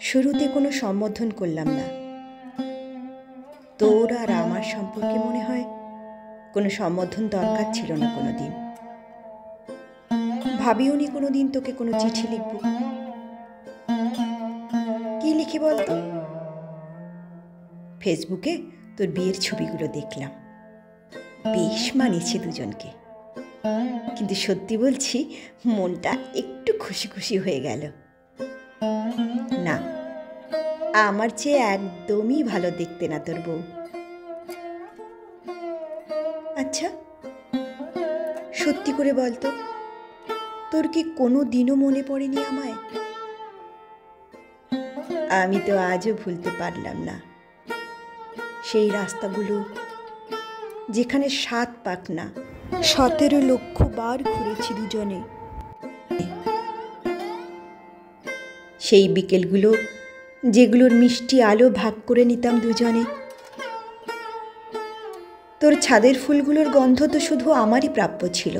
শুরুতে কোনো সম্বোধন করলাম না। তোর আর আমার সম্পর্কে মনে হয় কোনো সম্বোধন দরকার ছিল না কোনো দিন। ভাবিও নি কোনো দিন তোকে কোনো চিঠি লিখব। কি লিখি বলতো? ফেসবুকে তোর বিয়ের ছবিগুলো দেখলাম, বেশ মানিয়েছে দুজনকে। কিন্তু সত্যি বলছি, মনটা একটু খুশি খুশি হয়ে গেল। না, আমার চেয়ে একদমই ভালো দেখতে না তোর বউ। আচ্ছা, সত্যি করে বলতো, তোর কি কোনো দিনও মনে পড়েনি আমায়? আমি তো আজও ভুলতে পারলাম না সেই রাস্তাগুলো যেখানে 7 পাক না 17 লক্ষ বার ঘুরেছি দুজনে। সেই বিকেলগুলো যেগুলোর মিষ্টি আলো ভাগ করে নিতাম দুজনে। তোর ছাদের ফুলগুলোর গন্ধ তো শুধু আমারই প্রাপ্য ছিল।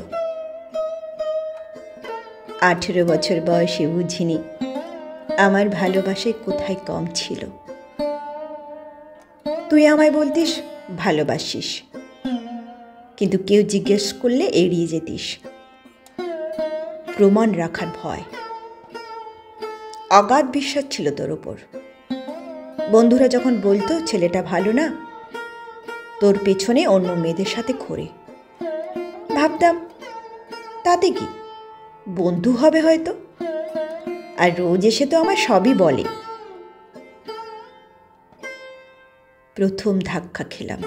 18 বছর বয়সে বুঝিনি আমার ভালোবাসায় কোথায় কম ছিল। তুই আমায় বলতিস ভালোবাসিস, কিন্তু কেউ জিজ্ঞেস করলে এড়িয়ে যেতিস, প্রমাণ রাখার ভয়। অগাধ বিশ্বাস ছিল তোর ওপর। বন্ধুরা যখন বলতো ছেলেটা ভালো না, তোর পেছনে অন্য মেয়েদের সাথে ঘোরে, ভাবতাম তাতে কি, বন্ধু হবে হয়তো। আর রোজ এসে তো আমার সবই বলে। প্রথম ধাক্কা খেলাম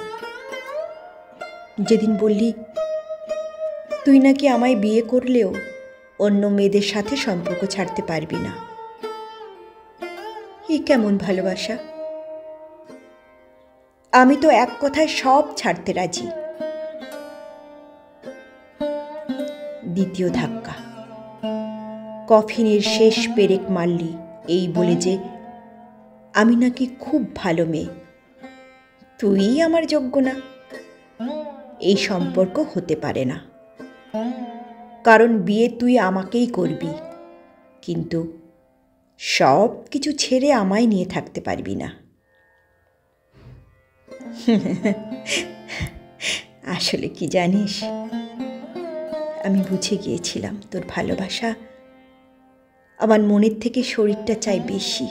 যেদিন বললি তুই নাকি আমায় বিয়ে করলেও অন্য মেয়েদের সাথে সম্পর্ক ছাড়তে পারবি না। এ কেমন ভালোবাসা? আমি তো এক কথায় সব ছাড়তে রাজি। দ্বিতীয় ধাক্কা, কফিনের শেষ পেরেক মারলি এই বলে যে আমি নাকি খুব ভালো মেয়ে, তুই আমার যোগ্য না। এই সম্পর্ক হতে পারে না, কারণ বিয়ে তুই আমাকেই করবি, কিন্তু সব কিছু ছেড়ে আমায় নিয়ে থাকতে পারবি না। আসলে কি জানিস, আমি বুঝে গিয়েছিলাম তোর ভালোবাসা আমার মনের থেকে শরীরটা চাই বেশি।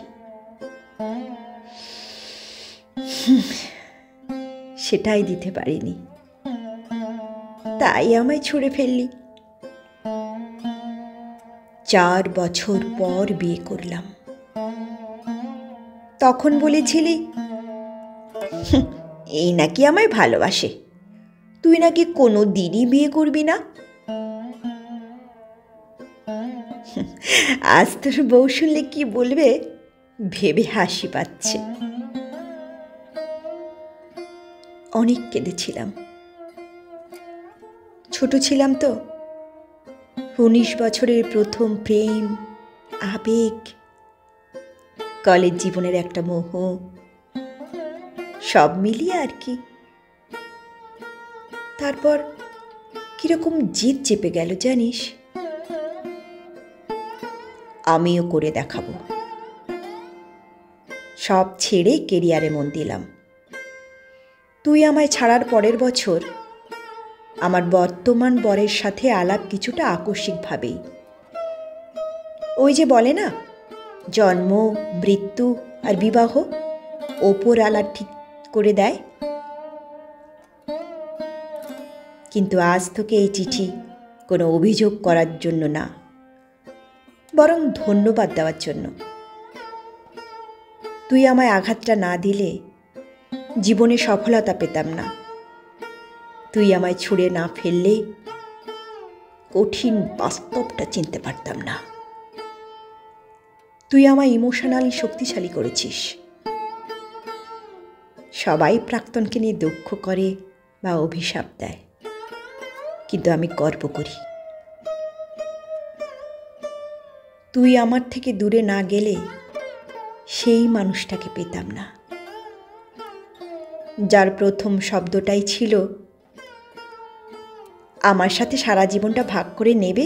সেটাই দিতে পারিনি, তাই আমায় ছুঁড়ে ফেললি। 4 বছর পর বিয়ে করলাম। তখন বলেছিলি এই নাকি আমায় ভালোবাসে, তুই নাকি কোনো দিনই বিয়ে করবি না। আজ তোর বউ শুনলে কি বলবে ভেবে হাসি পাচ্ছে। অনেক কেঁদেছিলাম, ছোট ছিলাম তো। 19 বছরের প্রথম প্রেম, আবেগ, কলেজ জীবনের একটা মোহ, সব মিলিয়ে আর কি। তারপর কিরকম জিদ চেপে গেল জানিস। আমিও করে দেখাবো। সব ছেড়ে কেরিয়ারে মন দিলাম। তুই আমায় ছাড়ার পরের বছর আমার বর্তমান বরের সাথে আলাপ কিছুটা আকস্মিকভাবেই। ওই যে বলে না, জন্ম, মৃত্যু আর বিবাহ ওপর আলাপ ঠিক করে দেয়। কিন্তু আজ তোকে এই চিঠি কোনো অভিযোগ করার জন্য না, বরং ধন্যবাদ দেওয়ার জন্য। তুই আমায় আঘাতটা না দিলে জীবনে সফলতা পেতাম না। তুই আমায় ছুঁড়ে না ফেললে কঠিন বাস্তবটা চিনতে পারতাম না। তুই আমায় ইমোশনালি শক্তিশালী করেছিস। সবাই প্রাক্তনকে নিয়ে দুঃখ করে বা অভিশাপ দেয়, কিন্তু আমি গর্ব করি। তুই আমার থেকে দূরে না গেলে সেই মানুষটাকে পেতাম না, যার প্রথম শব্দটাই ছিল আমার সাথে সারা জীবনটা ভাগ করে নেবে।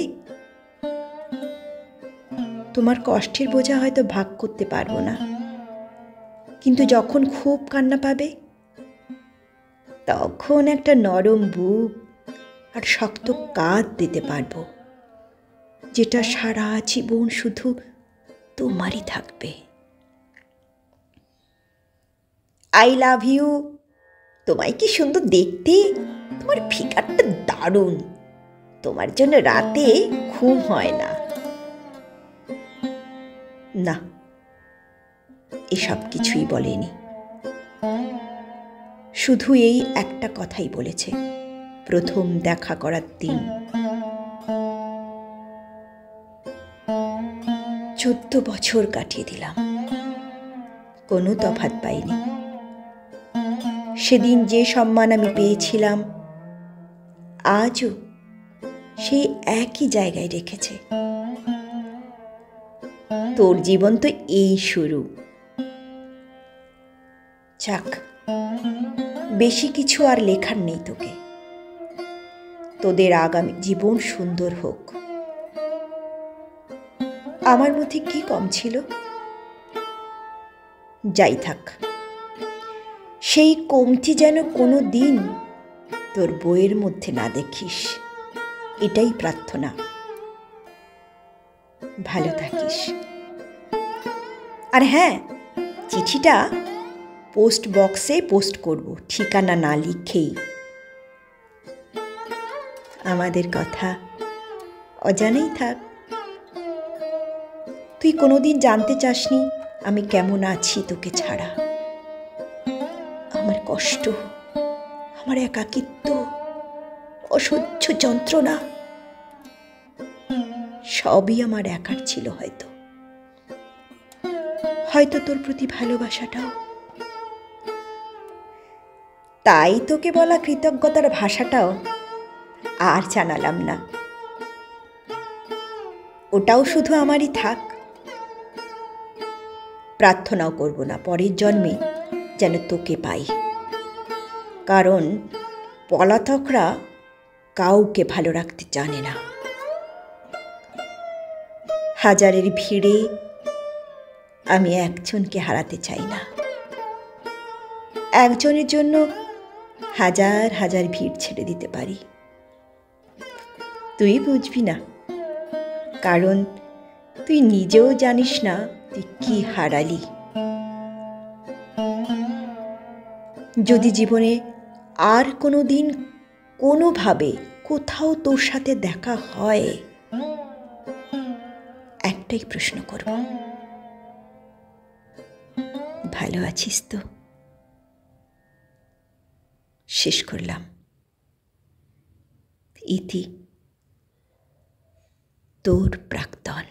তোমার কষ্টের বোঝা হয়তো ভাগ করতে পারবো না, কিন্তু যখন খুব কান্না পাবে, তখন একটা নরম বুক আর শক্ত কাঁধ দিতে পারবো, যেটা সারা জীবন শুধু তোমারই থাকবে। I love you. তোমায় কি সুন্দর দেখতে, তোমার ফিগারটা দারুণ, তোমার জন্য রাতে ঘুম হয় না। না, এসব কিছুই বলেনি, শুধু এই একটা কথাই বলেছে প্রথম দেখা করার দিন। 14 বছর কাটিয়ে দিলাম, কোনো তফাৎ পাইনি। সেদিন যে সম্মান আমি পেয়েছিলাম, আজও সেই একই জায়গায় রেখেছে। তোর জীবন তো এই শুরু। যাক, বেশি কিছু আর লেখার নেই তোকে। তোদের আগামী জীবন সুন্দর হোক। আমার মধ্যে কি কম ছিল? যাই থাক, সেই কমতি যেন কোনো দিন তোর বইয়ের মধ্যে না দেখিস, এটাই প্রার্থনা। ভালো থাকিস। আর হ্যাঁ, চিঠিটা পোস্ট বক্সে পোস্ট করব, ঠিকানা না লিখেই। আমাদের কথা অজানাই থাক। তুই কোনোদিন জানতে চাসনি আমি কেমন আছি তোকে ছাড়া। আমার কষ্ট, আমার একাকিত্ব, অসহ্য যন্ত্রণা সবই আমার একার ছিল। হয়তো হয়তো তোর প্রতি ভালোবাসাটাও। তাই তোকে বলা কৃতজ্ঞতার ভাষাটাও আর জানালাম না। ওটাও শুধু আমারই থাক। প্রার্থনাও করব না পরের জন্মে যেন তোকে পাই, কারণ পলাতকরা কাউকে ভালো রাখতে জানে না। হাজারের ভিড়ে আমি একজনকে হারাতে চাই না। একজনের জন্য হাজার হাজার ভিড় ছেড়ে দিতে পারি। তুই বুঝবি না, কারণ তুই নিজেও জানিস না তুই কি হারালি। যদি জীবনে আর কোনো দিন কোনোভাবে কোথাও তোর সাথে দেখা হয়, একটাই প্রশ্ন করব, ভালো আছিস তো? শেষ করলাম। ইতি, তোর প্রাক্তন।